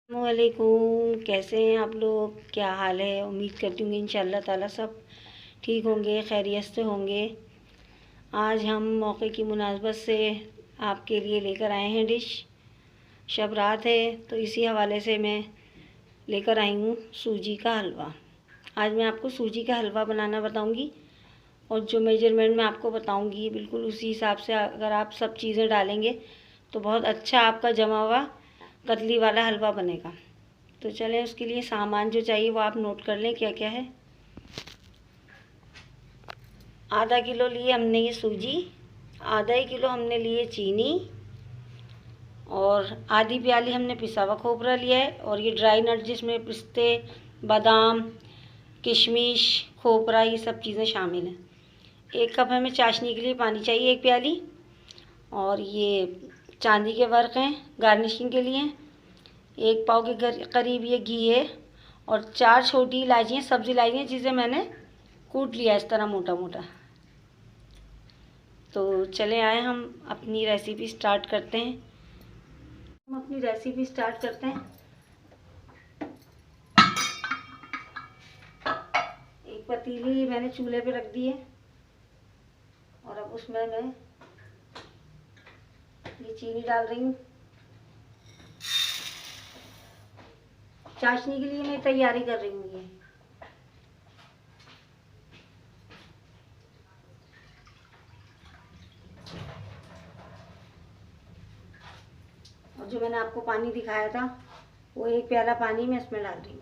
अस्सलामुअलैकुम। कैसे हैं आप लोग? क्या हाल है? उम्मीद करती हूँ इंशाअल्लाह ताला सब ठीक होंगे, खैरियत से होंगे। आज हम मौके की मुनासबत से आपके लिए लेकर आए हैं डिश। शब रात है तो इसी हवाले से मैं लेकर आई हूँ सूजी का हलवा। आज मैं आपको सूजी का हलवा बनाना बताऊँगी और जो मेजरमेंट मैं आपको बताऊँगी बिल्कुल उसी हिसाब से अगर आप सब चीज़ें डालेंगे तो बहुत अच्छा आपका जमा हुआ कतली वाला हलवा बनेगा। तो चलें, उसके लिए सामान जो चाहिए वो आप नोट कर लें क्या क्या है। आधा किलो लिए हमने ये सूजी, आधा ही किलो हमने लिए चीनी और आधी प्याली हमने पिसा हुआ खोपरा लिया है। और ये ड्राई नट जिसमें पिस्ते, बादाम, किशमिश, खोपरा ये सब चीज़ें शामिल हैं। 1 कप हमें चाशनी के लिए पानी चाहिए, 1 प्याली। और ये चांदी के वर्क हैं गार्निशिंग के लिए। 1 पाव के करीब ये घी है और 4 छोटी इलायचियाँ, सब्ज़ी इलायचियाँ जिसे मैंने कूट लिया इस तरह मोटा मोटा। तो चले आए हम अपनी रेसिपी स्टार्ट करते हैं। एक पतीली मैंने चूल्हे पे रख दी है और अब उसमें मैं ये चीनी डाल रही हूँ। चाशनी के लिए मैं तैयारी कर रही हूँ। ये और जो मैंने आपको पानी दिखाया था वो 1 प्याला पानी मैं इसमें डाल रही हूँ।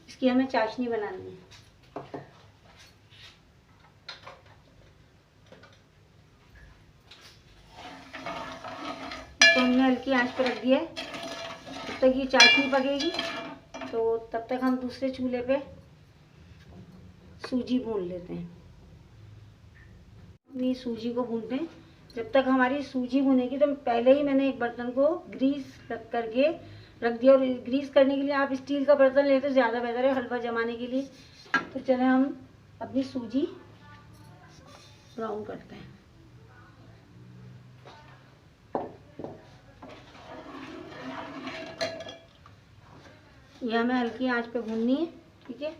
इसकी हमें चाशनी बनानी है। तो हमने हल्की आंच पर रख दिया है। जब तक ये चाशनी पकेगी तो तब तक हम दूसरे चूल्हे पे सूजी भून लेते हैं। ये सूजी को भूनते हैं। जब तक हमारी सूजी भुनेगी तो पहले ही मैंने एक बर्तन को ग्रीस करके रख दिया। और ग्रीस करने के लिए आप स्टील का बर्तन लेते तो ज़्यादा बेहतर है हलवा जमाने के लिए। तो चलें हम अपनी सूजी ब्राउन करते हैं। यह हमें हल्की आंच पे भूननी है, ठीक है।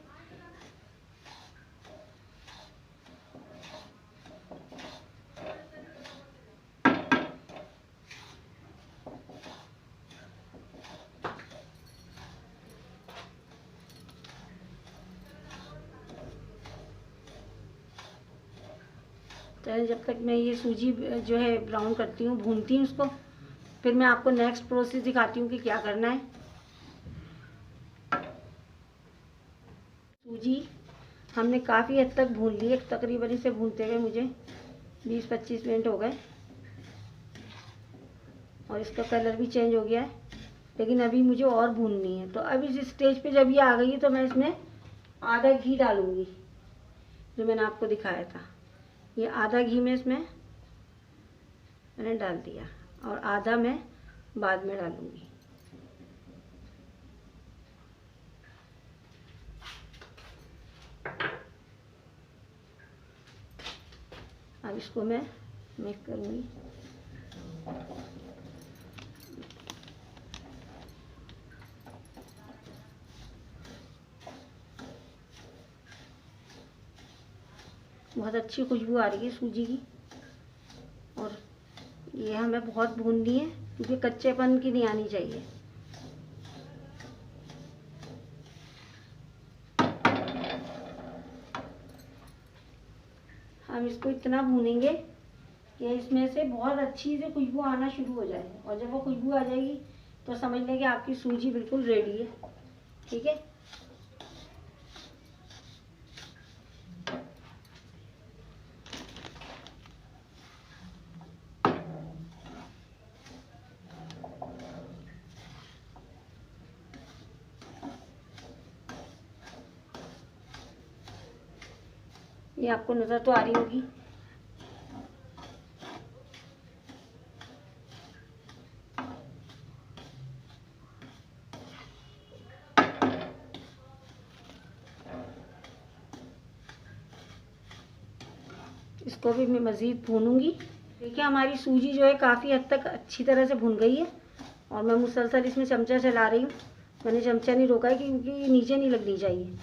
चलिए, जब तक मैं ये सूजी जो है ब्राउन करती हूँ, भूनती हूँ उसको, फिर मैं आपको नेक्स्ट प्रोसेस दिखाती हूँ कि क्या करना है। सूजी हमने काफ़ी हद तक भून ली है। तकरीबन इसे भूनते हुए मुझे 20-25 मिनट हो गए और इसका कलर भी चेंज हो गया है। लेकिन अभी मुझे और भूननी है। तो अब इस स्टेज पे जब ये आ गई है तो मैं इसमें आधा घी डालूँगी जो मैंने आपको दिखाया था। ये आधा घी में इसमें मैंने डाल दिया और आधा मैं बाद में डालूँगी। अब इसको मैं मिक्स करूँगी। बहुत अच्छी खुशबू आ रही है सूजी की। और ये हमें बहुत भूननी है क्योंकि कच्चेपन की नहीं आनी चाहिए। हम इसको इतना भूनेंगे कि इसमें से बहुत अच्छी से खुशबू आना शुरू हो जाए। और जब वो खुशबू आ जाएगी तो समझ लें कि आपकी सूजी बिल्कुल रेडी है, ठीक है। ये आपको नज़र तो आ रही होगी। इसको भी मैं मज़ीद भूनूंगी। देखिए हमारी सूजी जो है काफ़ी हद तक अच्छी तरह से भुन गई है और मैं मुसलसल इसमें चमचा चला रही हूँ। मैंने चमचा नहीं रोका है क्योंकि ये नीचे नहीं लगनी चाहिए।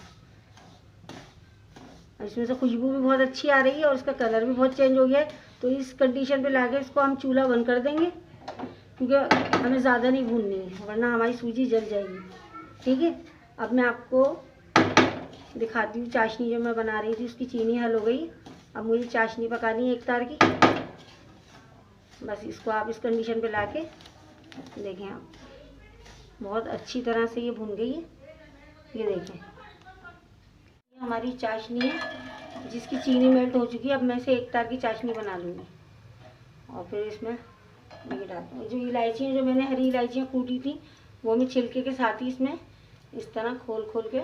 इसमें से खुशबू भी बहुत अच्छी आ रही है और इसका कलर भी बहुत चेंज हो गया है। तो इस कंडीशन पे लाके इसको हम चूल्हा बंद कर देंगे, क्योंकि हमें ज़्यादा नहीं भूननी है वरना हमारी सूजी जल जाएगी। ठीक है, अब मैं आपको दिखाती हूँ चाशनी जो मैं बना रही थी, उसकी चीनी हल हो गई। अब मुझे चाशनी पकानी है एक तार की। बस इसको आप इस कंडीशन पे लाके देखें, आप बहुत अच्छी तरह से ये भुन गई है। ये देखें, ये हमारी चाशनी है जिसकी चीनी मेल्ट हो चुकी है। अब मैं इसे एक तार की चाशनी बना लूँगी और फिर इसमें ये डालती हूँ। जो इलायचियाँ, जो मैंने हरी इलायचियाँ कूटी थी, वो मैं छिलके के साथ ही इसमें इस तरह खोल खोल के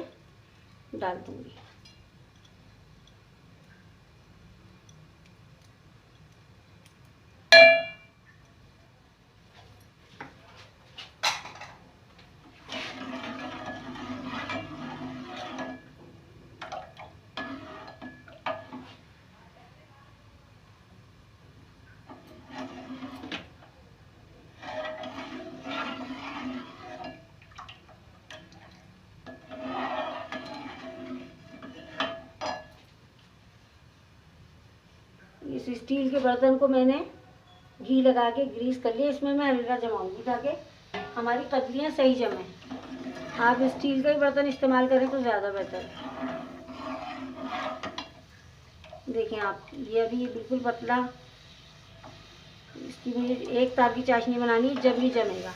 डाल दूँगी। इस स्टील के बर्तन को मैंने घी लगा के ग्रीस कर लिया। इसमें मैं हल्का जमाऊंगी ताकि हमारी कतलियाँ सही जमें। आप स्टील का ही बर्तन इस्तेमाल करें तो ज़्यादा बेहतर है। देखें आप, ये अभी बिल्कुल पतला, इसकी मुझे एक तार की चाशनी बनानी है, जब ये जमेगा।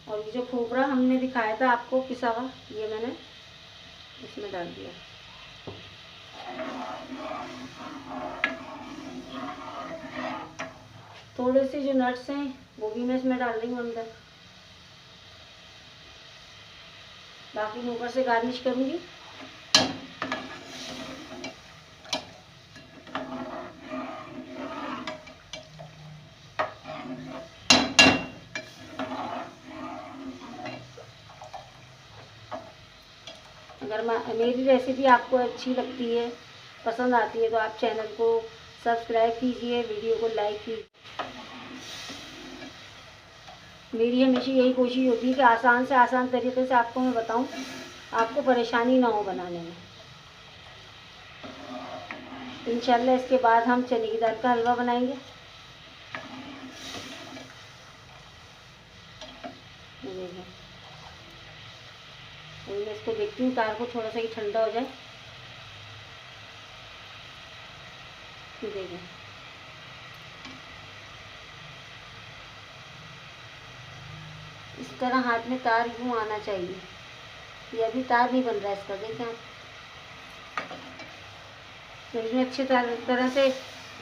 और ये जो खोपरा हमने दिखाया था आपको पिसा हुआ, ये मैंने इसमें डाल दिया। थोड़े से जो नट्स हैं वो भी मैं इसमें डाल रही हूँ अंदर। बाकी मैं ऊपर से गार्निश करूँगी। अगर मेरी रेसिपी आपको अच्छी लगती है, पसंद आती है, तो आप चैनल को सब्सक्राइब कीजिए, वीडियो को लाइक कीजिए। मेरी हमेशा यही कोशिश होती है कि आसान से आसान तरीके से आपको मैं बताऊं, आपको परेशानी ना हो बनाने में। इंशाल्लाह इसके बाद हम चने की दाल का हलवा बनाएंगे। देखिए, मैं इसको देखती हूँ, तार को थोड़ा सा ही ठंडा हो जाए। देखिए, इस तरह हाथ में तार यूँ आना चाहिए। ये अभी तार नहीं बन रहा है इसका, देखें आप। तो इसमें अच्छी तरह से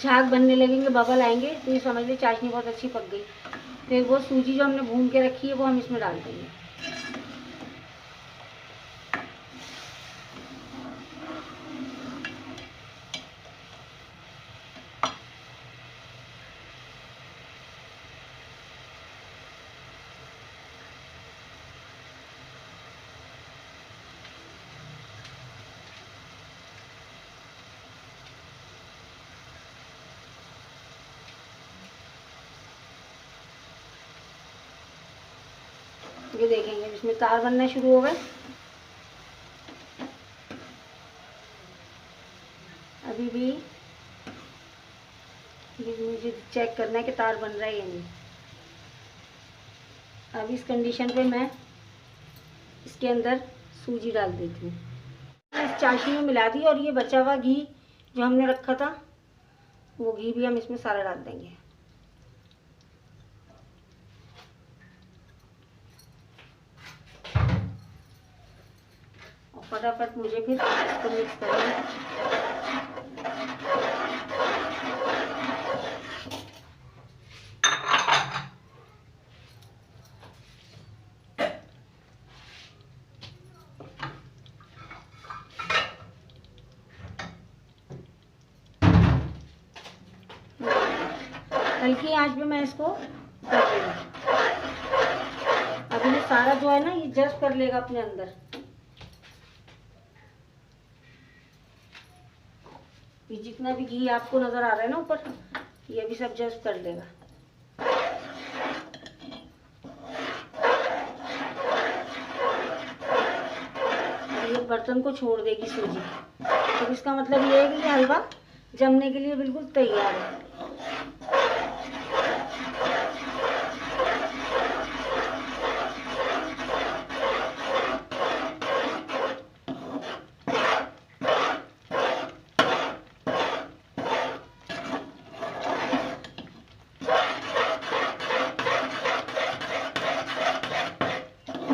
झाग बनने लगेंगे, बबल आएंगे, तो ये समझ लीजिए चाशनी बहुत अच्छी पक गई। फिर वो सूजी जो हमने भून के रखी है वो हम इसमें डाल देंगे। ये देखेंगे इसमें तार बनना शुरू हो गए। अभी भी ये मुझे चेक करना है कि तार बन रहा है या नहीं। अब इस कंडीशन पे मैं इसके अंदर सूजी डाल देती हूँ। इस चाशनी में मिला दी और ये बचा हुआ घी जो हमने रखा था, वो घी भी हम इसमें सारा डाल देंगे। और फटाफट मुझे फिर इसको मिक्स करना है। हल्की आंच पे मैं इसको कर दूँगी। अभी ये सारा जो है ना, ये जस्ट कर लेगा अपने अंदर। ये जितना भी घी आपको नज़र आ रहा है ना ऊपर, ये भी सब जस्ट कर लेगा। ये बर्तन को छोड़ देगी सूजी, तो इसका मतलब ये है कि ये हलवा जमने के लिए बिल्कुल तैयार है।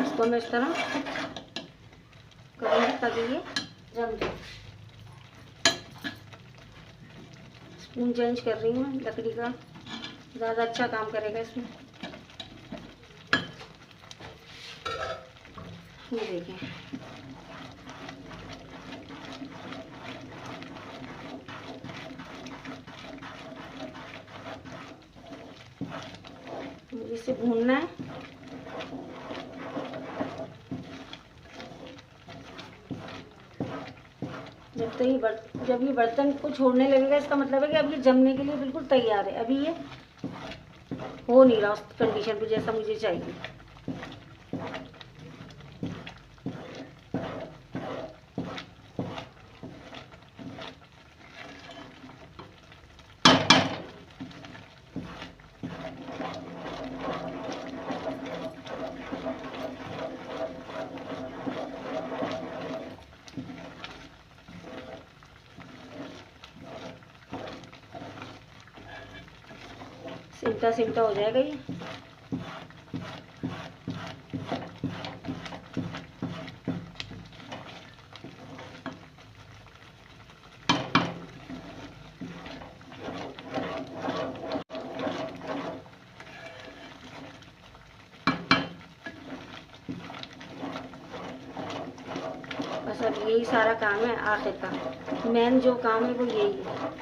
इसको मैं इस तरह करूँगी ताकि ये जम जाए। स्पून चेंज कर रही हूँ, लकड़ी का ज़्यादा अच्छा काम करेगा इसमें। ये देखें, मुझे इसे भूनना है। जब ये बर्तन को छोड़ने लगेगा, इसका मतलब है कि अब ये जमने के लिए बिल्कुल तैयार है। अभी ये हो नहीं रहा उस कंडीशन पे जैसा मुझे चाहिए। सिमटा सिमटा हो जाएगा ये। बस अब यही सारा काम है, आखिर का मेन जो काम है वो यही है।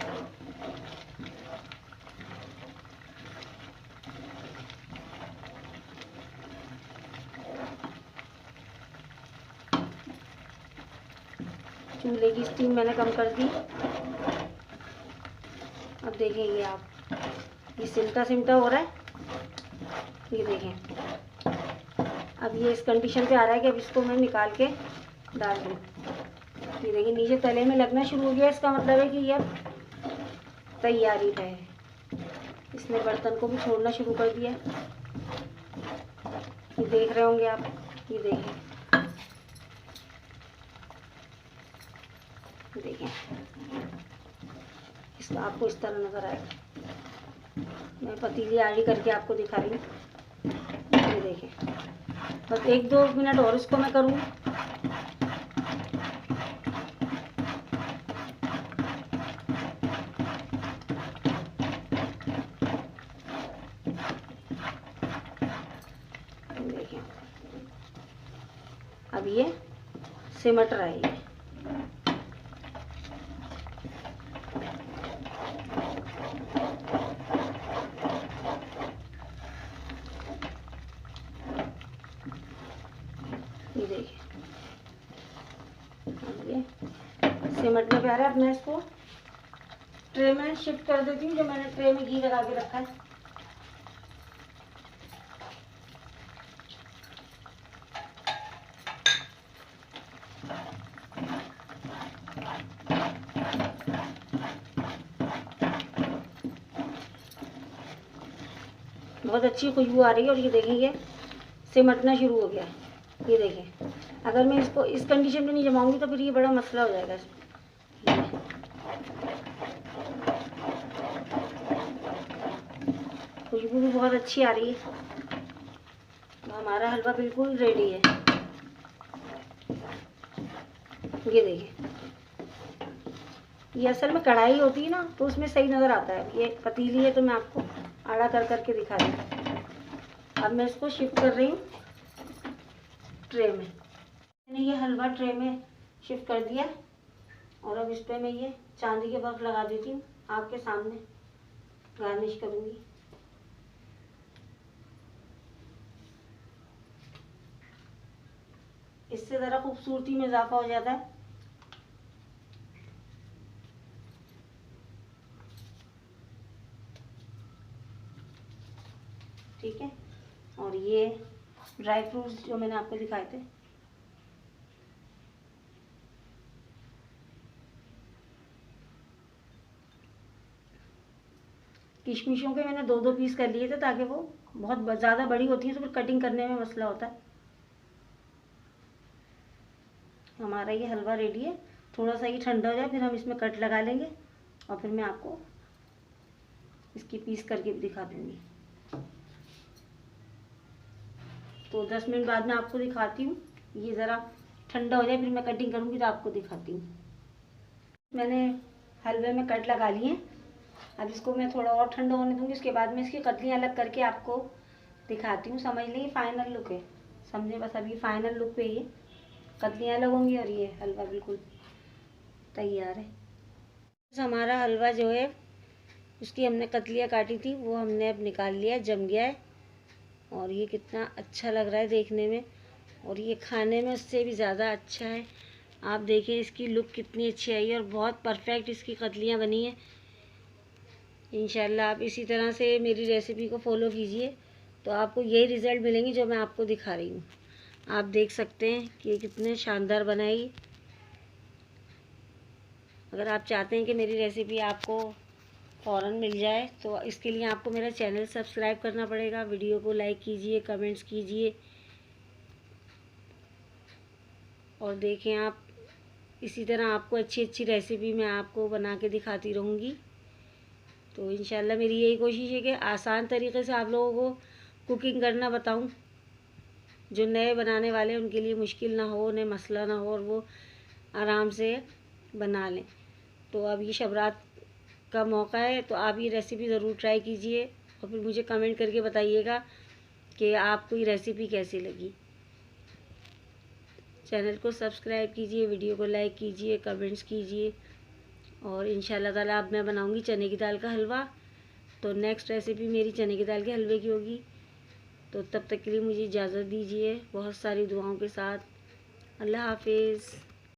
चूल्हे की स्टीम मैंने कम कर दी। अब देखेंगे आप, ये सिमटा सिमटा हो रहा है। ये देखें, अब ये इस कंडीशन पे आ रहा है कि अब इसको मैं निकाल के डाल दूँ। ये देखिए नीचे तले में लगना शुरू हो गया, इसका मतलब है कि ये अब तैयारी पे है। इसने बर्तन को भी छोड़ना शुरू कर दिया। ये देख रहे होंगे आप, ये देखें, देखें इसका आपको इस तरह नज़र आएगा। मैं पतीली आड़ी करके आपको दिखा रही हूँ। ये देखें, बस 1-2 मिनट और इसको मैं करूँ। देखें अब ये सिमट रहा है। ये देखिए अब ये सिमटने पे आ रहा है। अब मैं इसको ट्रे में शिफ्ट कर देती हूँ, जो मैंने ट्रे में घी लगा के रखा है। बहुत अच्छी खुशबू आ रही है और ये देखेंगे सिमटना शुरू हो गया है। ये देखें, अगर मैं इसको इस कंडीशन में नहीं जमाऊंगी तो फिर ये बड़ा मसला हो जाएगा। खुशबू भी बहुत अच्छी आ रही है। तो हमारा हलवा बिल्कुल रेडी है। ये देखिए, ये असल में कढ़ाई होती है ना, तो उसमें सही नज़र आता है। ये पतीली है तो मैं आपको आड़ा कर करके दिखा रही हूँ। अब मैं इसको शिफ्ट कर रही हूँ ट्रे में। मैंने ये हलवा ट्रे में शिफ्ट कर दिया और अब इस पर मैं ये चांदी के बर्फ लगा देती हूँ। आपके सामने गार्निश करूँगी। इससे ज़रा खूबसूरती में इजाफा हो जाता है। ठीक है। और ये ड्राई फ्रूट्स जो मैंने आपको दिखाए थे, किशमिशों के मैंने 2-2 पीस कर लिए थे, ताकि वो बहुत ज़्यादा बड़ी होती है तो फिर कटिंग करने में मसला होता है। हमारा ये हलवा रेडी है। थोड़ा सा ये ठंडा हो जाए फिर हम इसमें कट लगा लेंगे और फिर मैं आपको इसकी पीस करके भी दिखा दूँगी। तो 10 मिनट बाद मैं आपको दिखाती हूँ। ये ज़रा ठंडा हो जाए फिर मैं कटिंग करूँगी तो आपको दिखाती हूँ। मैंने हलवे में कट लगा लिए हैं। अब इसको मैं थोड़ा और ठंडा होने दूँगी, उसके बाद मैं इसकी कतलियाँ अलग करके आपको दिखाती हूँ। समझ लीजिए फाइनल लुक है, समझे, बस अभी फाइनल लुक पे ये कतलियाँ अलग होंगी और ये हलवा बिल्कुल तैयार है। बस हमारा हलवा जो है उसकी हमने कतलियाँ काटी थी वो हमने अब निकाल लिया, जम गया है। और ये कितना अच्छा लग रहा है देखने में, और ये खाने में उससे भी ज़्यादा अच्छा है। आप देखें इसकी लुक कितनी अच्छी आई है और बहुत परफेक्ट इसकी कतलियाँ बनी हैं। इंशाल्लाह आप इसी तरह से मेरी रेसिपी को फॉलो कीजिए तो आपको यही रिज़ल्ट मिलेंगे जो मैं आपको दिखा रही हूँ। आप देख सकते हैं कि ये कितने शानदार बनाई। अगर आप चाहते हैं कि मेरी रेसिपी आपको फ़ौरन मिल जाए तो इसके लिए आपको मेरा चैनल सब्सक्राइब करना पड़ेगा। वीडियो को लाइक कीजिए, कमेंट्स कीजिए और देखें आप इसी तरह आपको अच्छी अच्छी रेसिपी मैं आपको बना के दिखाती रहूँगी। तो इंशाल्लाह मेरी यही कोशिश है कि आसान तरीके से आप लोगों को कुकिंग करना बताऊँ, जो नए बनाने वाले हैं उनके लिए मुश्किल ना हो, उन्हें मसला ना हो और वो आराम से बना लें। तो अब ये शब रात का मौका है तो आप ये रेसिपी ज़रूर ट्राई कीजिए और फिर मुझे कमेंट करके बताइएगा कि आपको ये रेसिपी कैसी लगी। चैनल को सब्सक्राइब कीजिए, वीडियो को लाइक कीजिए, कमेंट्स कीजिए और इंशाल्लाह ताला अब मैं बनाऊंगी चने की दाल का हलवा। तो नेक्स्ट रेसिपी मेरी चने की दाल के हलवे की होगी। तो तब तक के लिए मुझे इजाज़त दीजिए बहुत सारी दुआओं के साथ। अल्लाह हाफिज़।